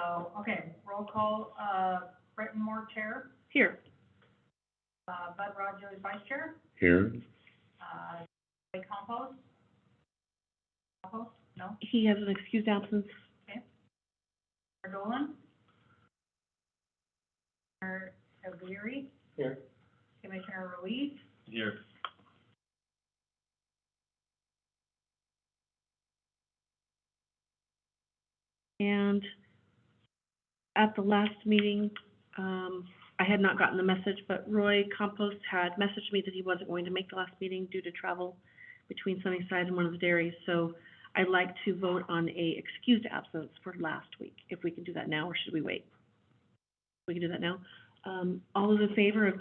So, okay, roll call, Britton Moore, Chair, Here. Bud Rogers, Vice Chair, Here. Ray Compost? Compost, no? He has an excused absence. Okay. Commissioner Dolan? Commissioner Aguirre? Here. Commissioner Ruiz? Here. And at the last meeting, I had not gotten the message, but Roy Compost had messaged me that he wasn't going to make the last meeting due to travel between Sunnyside and one of the dairies. So I'd like to vote on a excused absence for last week, if we can do that now, or should we wait? We can do that now. All those in favor of,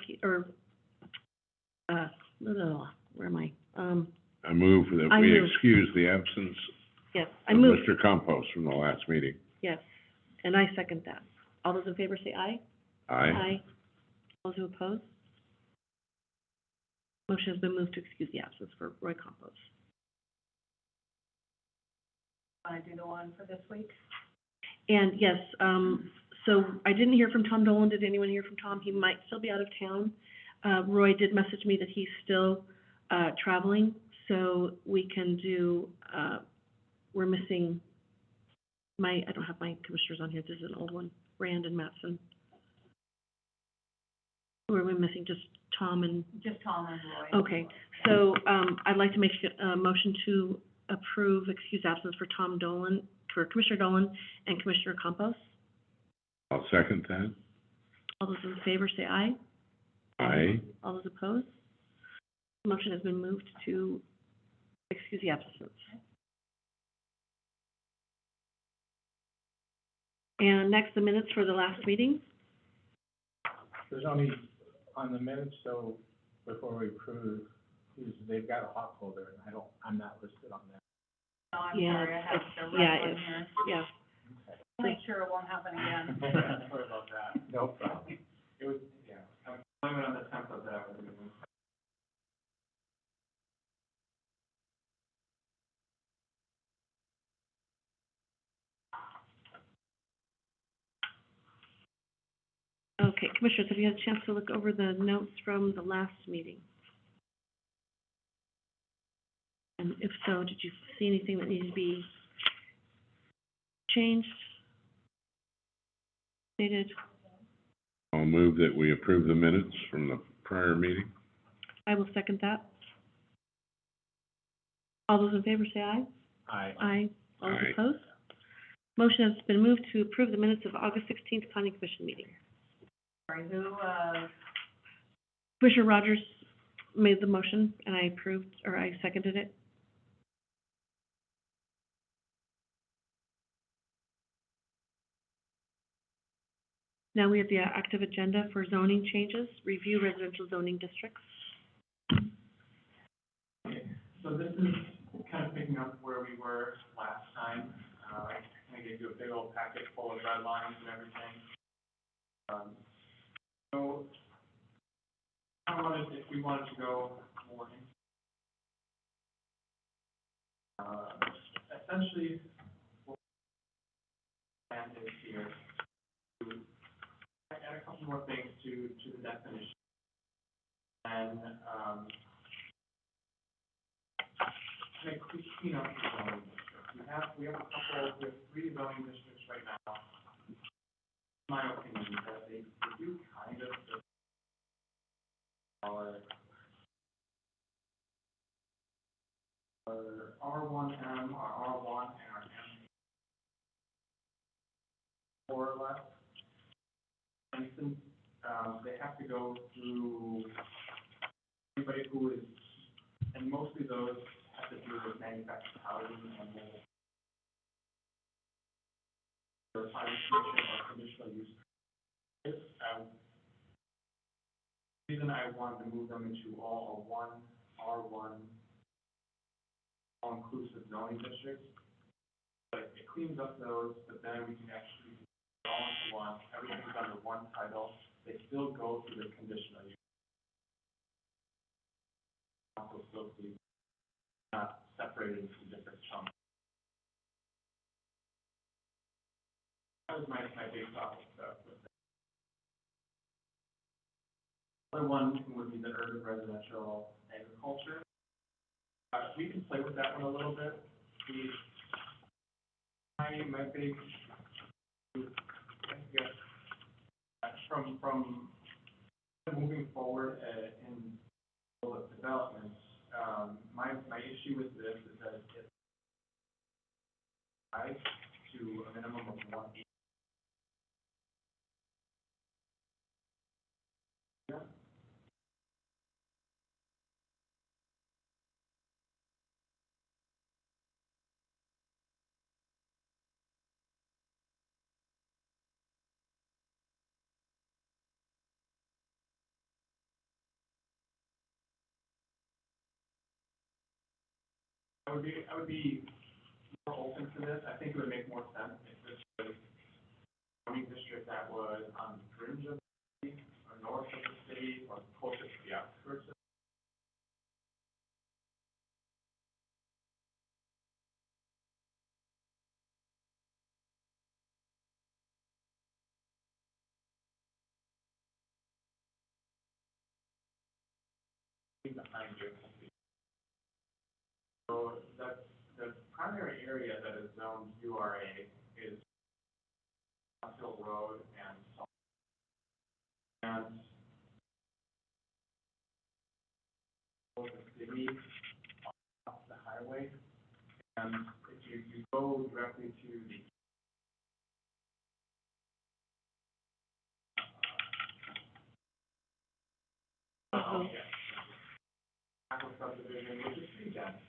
where am I? I move that I we move. excuse the absence Yes, I of move. Mr. Compost from the last meeting. Yes, and I second that. All those in favor say aye. Aye. All those who oppose? Motion has been moved to excuse the absence for Roy Compost. Want to do the one for this week? And yes, so I didn't hear from Tom Dolan. Did anyone hear from Tom? He might still be out of town. Roy did message me that he's still traveling, so we can do, we're missing I don't have my commissioners on here. This is an old one, Rand and Mattson. Or we're missing just Tom and... Just Tom and Roy. Okay, so I'd like to make a motion to approve excused absence for Tom Dolan, for Commissioner Dolan and Commissioner Campos. I'll second that. All those in favor say aye. Aye. All those opposed? Motion has been moved to excuse the absence. And next, the minutes for the last meeting. There's only, on the minutes, so before we approve, they've got a hot folder, and I'm not listed on that. No, I'm Yeah, sorry, I have it's- the yeah, right one it's- here. Yeah. Make sure it won't happen again. Sorry about that. No problem. It was, yeah, I'm blaming on the template that I was using. Okay, Commissioners, have you had a chance to look over the notes from the last meeting? And if so, did you see anything that needed to be changed, stated? I'll move that we approve the minutes from the prior meeting. I will second that. All those in favor say aye. Aye. Aye. All those Aye. opposed? Motion has been moved to approve the minutes of August 16th Planning Commission meeting. Sorry, who, Commissioner Rogers made the motion, and I approved, or I seconded it. Now we have the active agenda for zoning changes, review residential zoning districts. Okay, so this is kind of picking up where we were last time. I kind of gave you a big old packet full of red lines and everything. So I wanted, if we wanted to go more in, essentially, what the plan is here to add a couple more things to the definition. And make clean up the zoning district. We have three zoning districts right now. In my opinion, that they do kind of our R1M, our R1 and our M, more or less. For instance, they have to go through anybody who is, and mostly those have to do with manufactured housing and mobile. Or conditional use. The reason I wanted to move them into all R1, all-inclusive zoning districts, but it cleans up those, but then we can actually go all into one, everything's under one title, they still go through the conditional use. Also still be not separated into different chunks. that was my big topic stuff with that. Other one would be the urban residential agriculture. We can play with that one a little bit. My big, I guess, from moving forward in development, my issue with this is that it's tied to a minimum of 180. Yeah. I would be more open to this. I think it would make more sense if this was a zoning district that was on the fringe of the city, or north of the city, or closer to the outskirts of behind you. So that's the primary area that is zoned URA is Hill Road and Salt. And the city off the highway, and if you go directly to the yeah, Apple subdivision, which is pretty dense.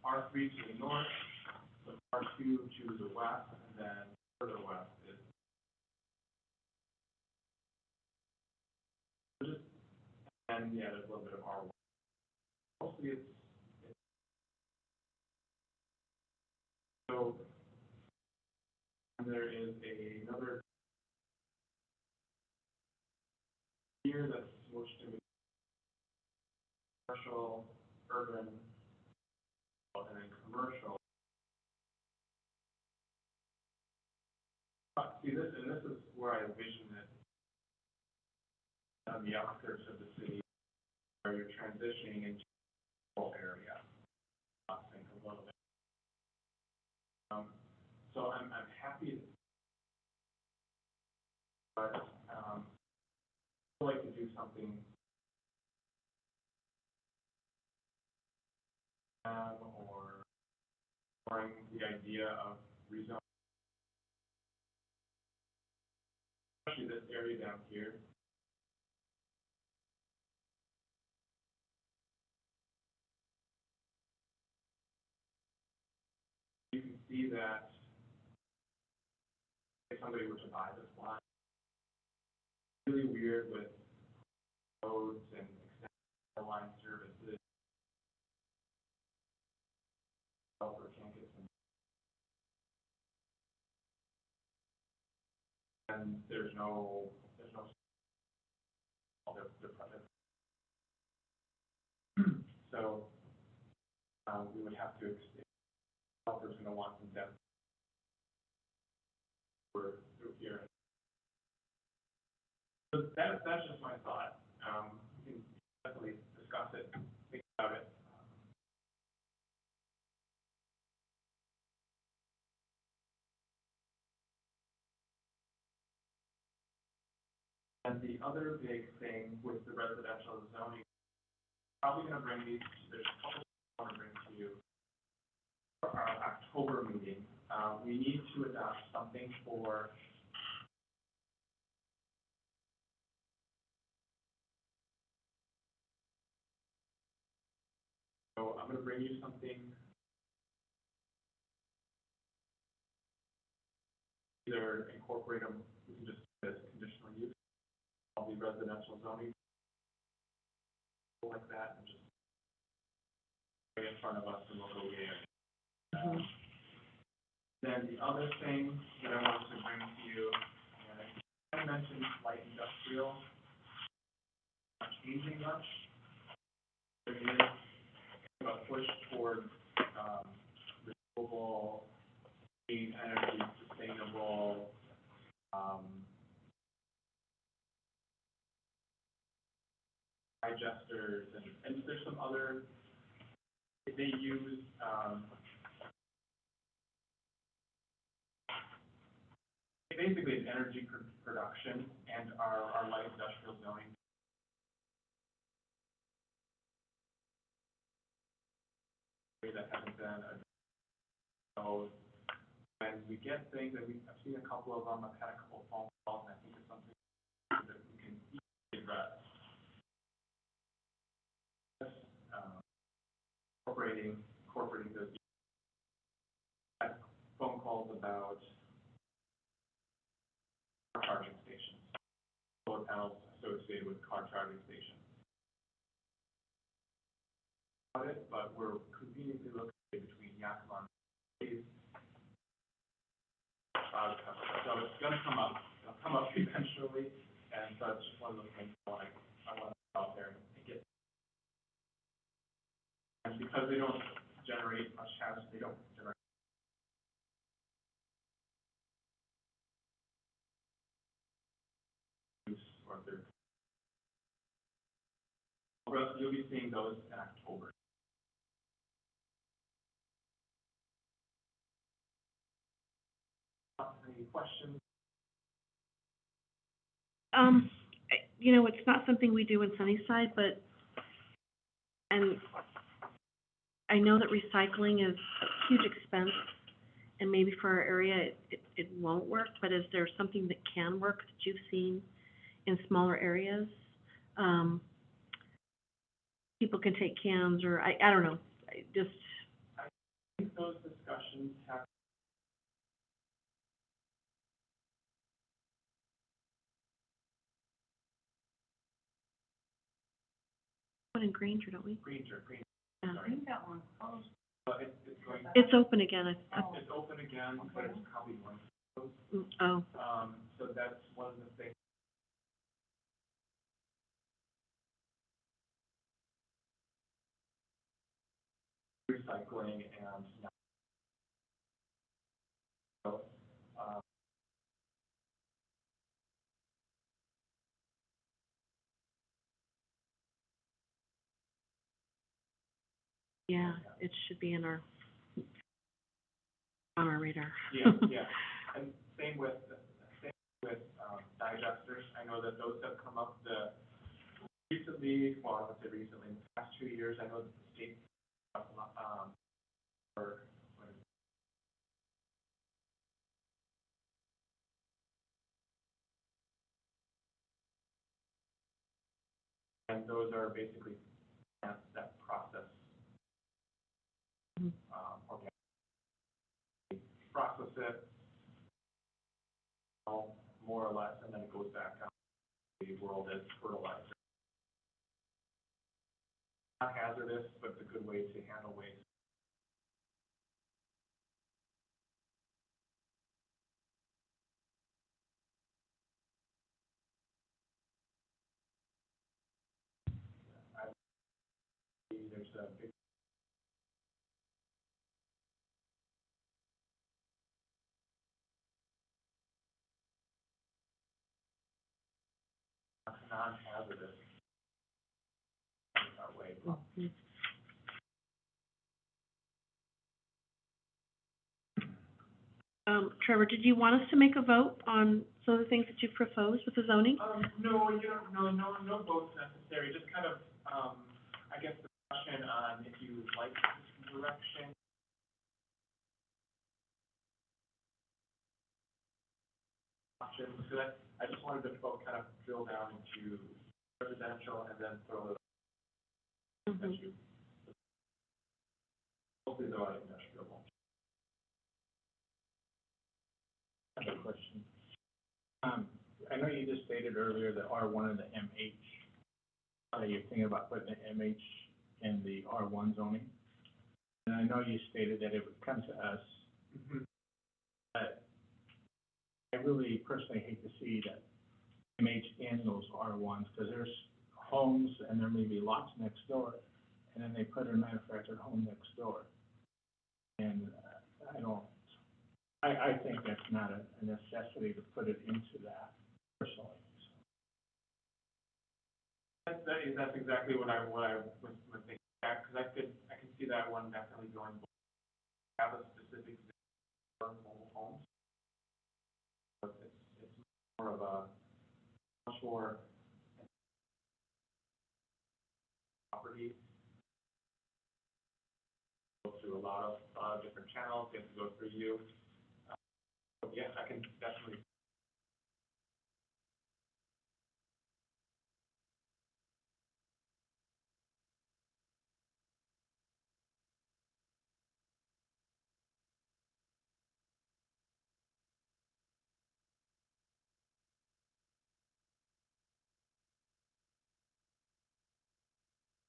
R3 to the north, the R2 to the west, and then further west is just, and yeah, there's a little bit of R1. Mostly it's so, and there is another here that's switched to commercial, urban, and then commercial. See this, and this is where I envision it on the outskirts of the city, where you're transitioning into a rural area. I think a little bit. So I'm happy, but I'd like to do something or exploring the idea of rezoning, especially this area down here. You can see that if somebody were to buy this lot, it's really weird with roads and extended line services. Developer can't get some, and there's no the project. So we would have to extend. Developers going to want some depth through here. So that's just my thought. We can definitely discuss it, think about it. And the other big thing with the residential zoning, probably going to bring these, there's a couple I want to bring to you for our October meeting. We need to adopt something for so I'm going to bring you something, either incorporate them, we can just do this conditional use, all the residential zoning, like that, and just bring it in front of us and we'll go in. Then the other thing that I wanted to bring to you, I mentioned light industrial, not changing much. There is a push towards renewable clean energy, sustainable, digesters, and there's some other, they use, basically it's energy production and our light industrial zoning. That hasn't been, so when we get things, and I've seen a couple of them, I've had a couple of phone calls, and I think it's something that we can easily address. Incorporating those phone calls about car charging stations, solar panels associated with car charging stations. But we're conveniently located between Yakima and Cities. So it's going to come up. It'll come up eventually, and so it's just one of those things I want to put out there and get. And because they don't generate much hazard, they don't generate. Or they're, you'll be seeing those in October. Any questions? You know, it's not something we do in Sunnyside, but, and I know that recycling is a huge expense, and maybe for our area, it won't work, but is there something that can work that you've seen in smaller areas? People can take cans, or I don't know, I think those discussions have. one in Granger, don't we? Granger. Yeah. I think that one's closed. But it's going. It's open again, It's open again, but it's probably going to close. Oh. So that's one of the things. Recycling and so, Yeah, it should be on our radar. yeah, and same with digesters. I know that those have come up recently. Well, I would say recently, in the past 2 years, I know that the state and those are basically that process. Process it, more or less, and then it goes back out to the world as fertilizer. Not hazardous, but it's a good way to handle waste. There's a big non-hazardous way. Trevor, did you want us to make a vote on some of the things that you proposed with the zoning? No, you don't, no votes necessary, just kind of, I guess, discussion on if you like this direction. Options, so that, I just wanted to kind of drill down into residential and then throw it at you. Hopefully they're all industrial. I have a question. I know you just stated earlier that R1 and the MH, you're thinking about putting the MH in the R1 zoning. And I know you stated that it would come to us, but I really personally hate to see that MH in those R1s, because there's homes and there may be lots next door, and then they put a manufactured home next door. And I don't I think that's not a necessity to put it into that personally. That's exactly what I was thinking, because I can see that one definitely going, have a specific for mobile homes. But it's more of a, much more property, go through a lot of different channels, they have to go through you. Yeah, I can definitely.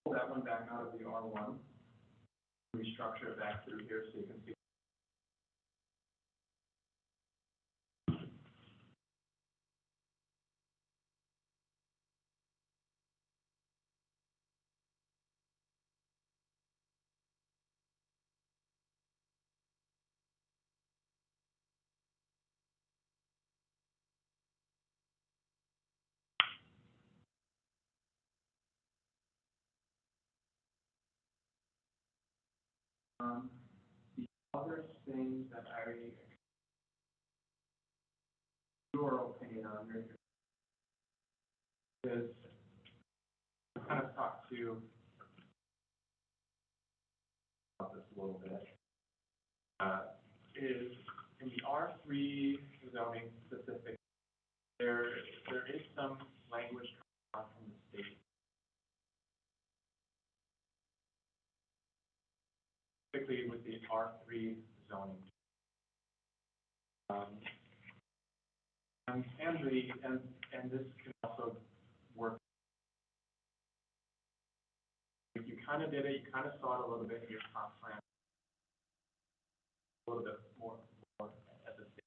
Pull that one back out of the R1, restructure it back through here so you can see. The other thing that your opinion on here is, I kind of talked to about this a little bit, is in the R3 zoning specific, there is some language coming out from the state, particularly with the R3 zoning. And this can also work. If you kind of did it, you kind of saw it a little bit in your comp plan, a little bit more at the state.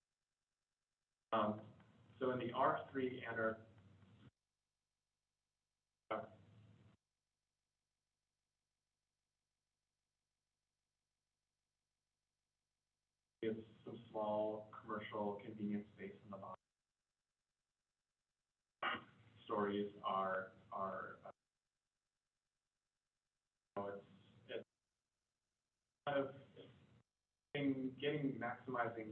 So in the R3 and our is some small commercial convenience space in the bottom. Stories are it's kind of getting maximizing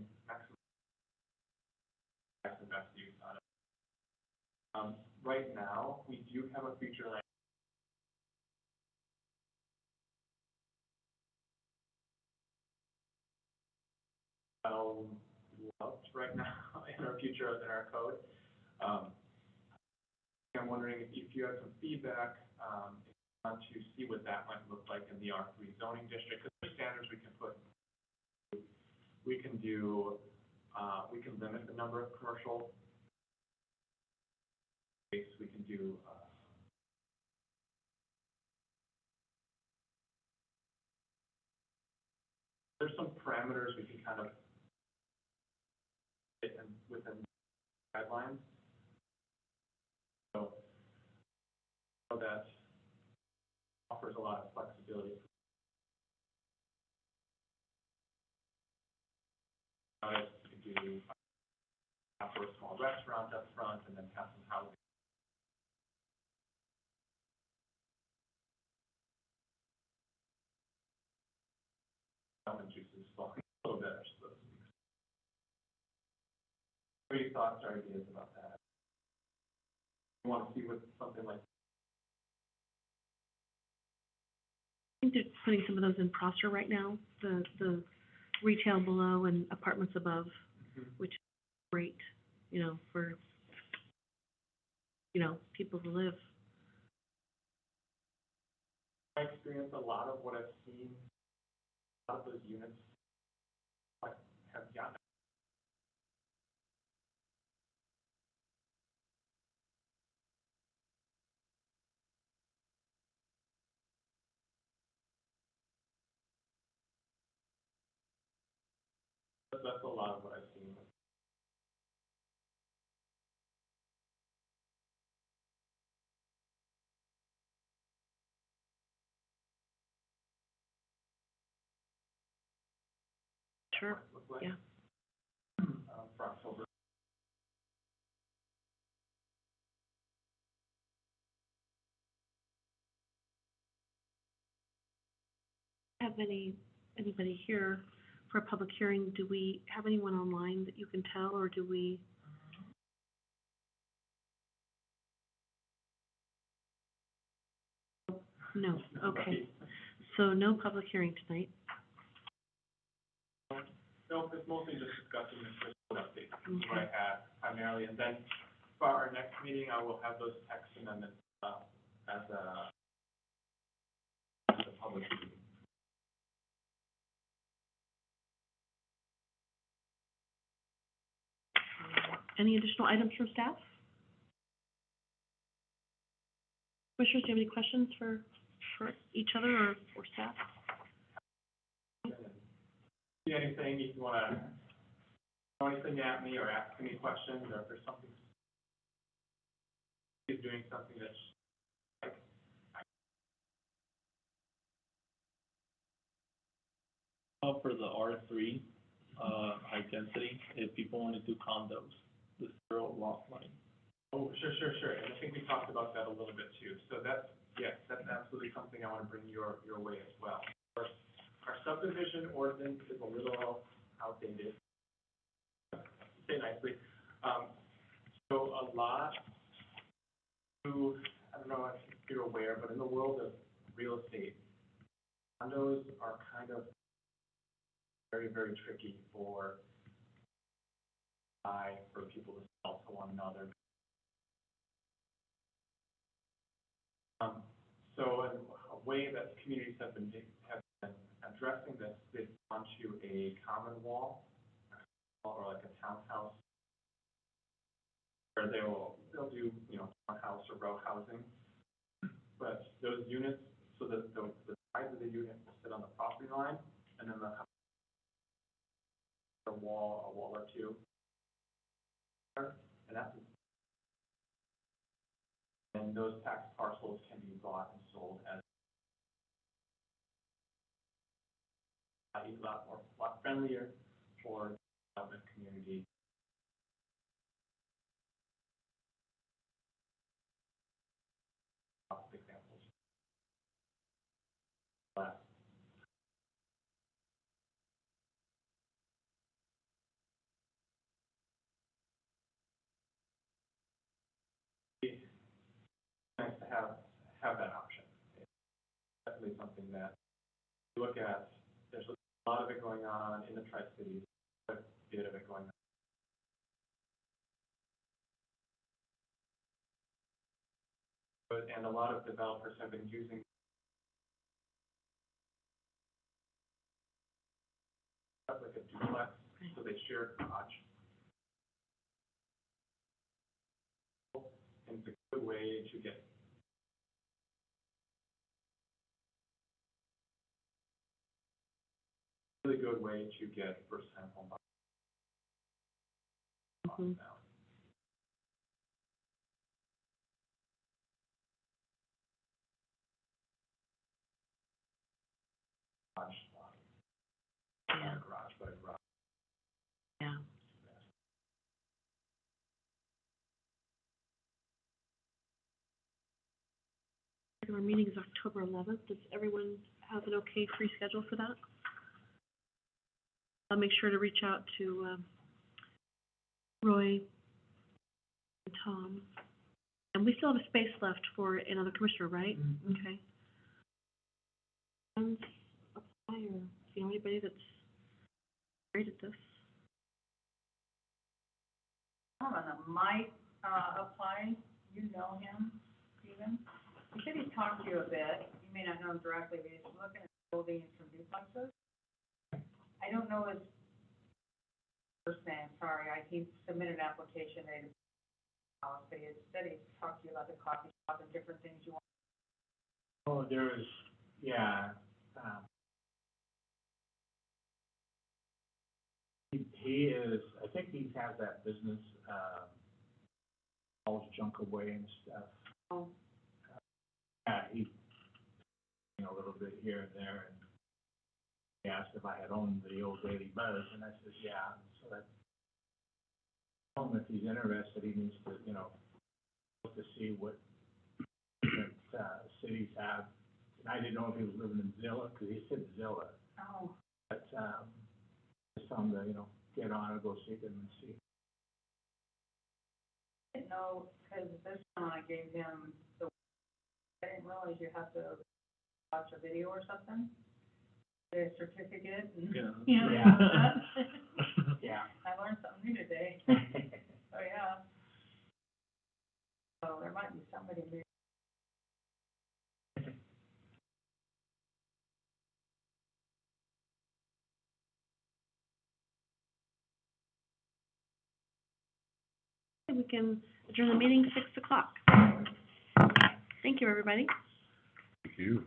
the best use out of it. Right now, we do have a feature like loved right now in our future in our code. I'm wondering if you have some feedback, if you want to see what that might look like in the R3 zoning district, because there's standards we can put. We can do, we can limit the number of commercial space. We can do, there's some parameters we can kind of fit in within guidelines. So that offers a lot of flexibility. You can do for a small restaurant up front and then have some housing. Lemon juices flowing a little bit. So. What are your thoughts or ideas about that? You want to see what something like I think they're putting some of those in Prosser right now, the retail below and apartments above, which is great, you know, for, you know, people to live. my experience, a lot of what I've seen, a lot of those units like, have gotten. That's a lot of what I've seen. Sure, Look like. yeah. have anybody here for a public hearing. Do we have anyone online that you can tell, or do we? No, okay. So no public hearing tonight. No, it's mostly just discussing the fiscal update, is what I had primarily, and then for our next meeting, I will have those text amendments, as a public meeting. Any additional items from staff? Commissioners, do you have any questions for each other or staff? See anything, if you wanna throw anything at me or ask any questions, or if there's something, he's doing something that's like, For the R3, high density, if people want to do condos, the 0 lot line. oh, sure, and I think we talked about that a little bit too, so that's, yes, that's absolutely something I wanna bring your way as well. Our subdivision ordinance is a little outdated, to say nicely. So a lot who, I don't know if you're aware, but in the world of real estate, condos are kind of very, very tricky for people to sell to one another. So a way that communities have been addressing this, they've gone to a common wall, or like a townhouse, where they'll do, townhouse or row housing. But those units, so the size of the unit will sit on the property line, and then a wall or two. And those tax parcels can be bought and sold as a lot friendlier for development community. Examples. It's nice to have that option. It's definitely something that you look at. There's a lot of it going on in the Tri-Cities, a bit of it going on. And a lot of developers have been using like a duplex, so they share a garage. And it's a good way to get really good way to get first-time home buyers. Mhm. Yeah. Garage, but a garage. Yeah. Our meeting is October 11th. Does everyone have an okay free schedule for that? I'll make sure to reach out to Roy and Tom. And we still have a space left for another commissioner, right? Mhm. Okay. And apply, or do you know anybody that's great at this? Someone that might, apply, you know him, Stephen. He said he's talked to you a bit, you may not know him directly, but he's looking at building some duplexes. I don't know his first name, sorry, he submitted an application, but he had said he talked to you about the coffee shop and different things you want. Oh, there was, yeah, he is, I think he has that business, hauls junk away and stuff. Oh. Yeah, he, a little bit here and there, and he asked if I had owned the old Daily Buzz, and I said, yeah, so that, if he's interested, he needs to, look to see what different, cities have and I didn't know if he was living in Zilla, because he said Zilla, Oh, but, just tell him to, you know, get on and go see them and see. I didn't know, because this one I gave him the, I didn't realize you have to watch a video or something, get a certificate, and, Yeah. you know, Yeah. that. Yeah. I learned something new today. Oh, yeah. So there might be somebody maybe. We can adjourn the meeting 6 o'clock. Thank you, everybody. Thank you.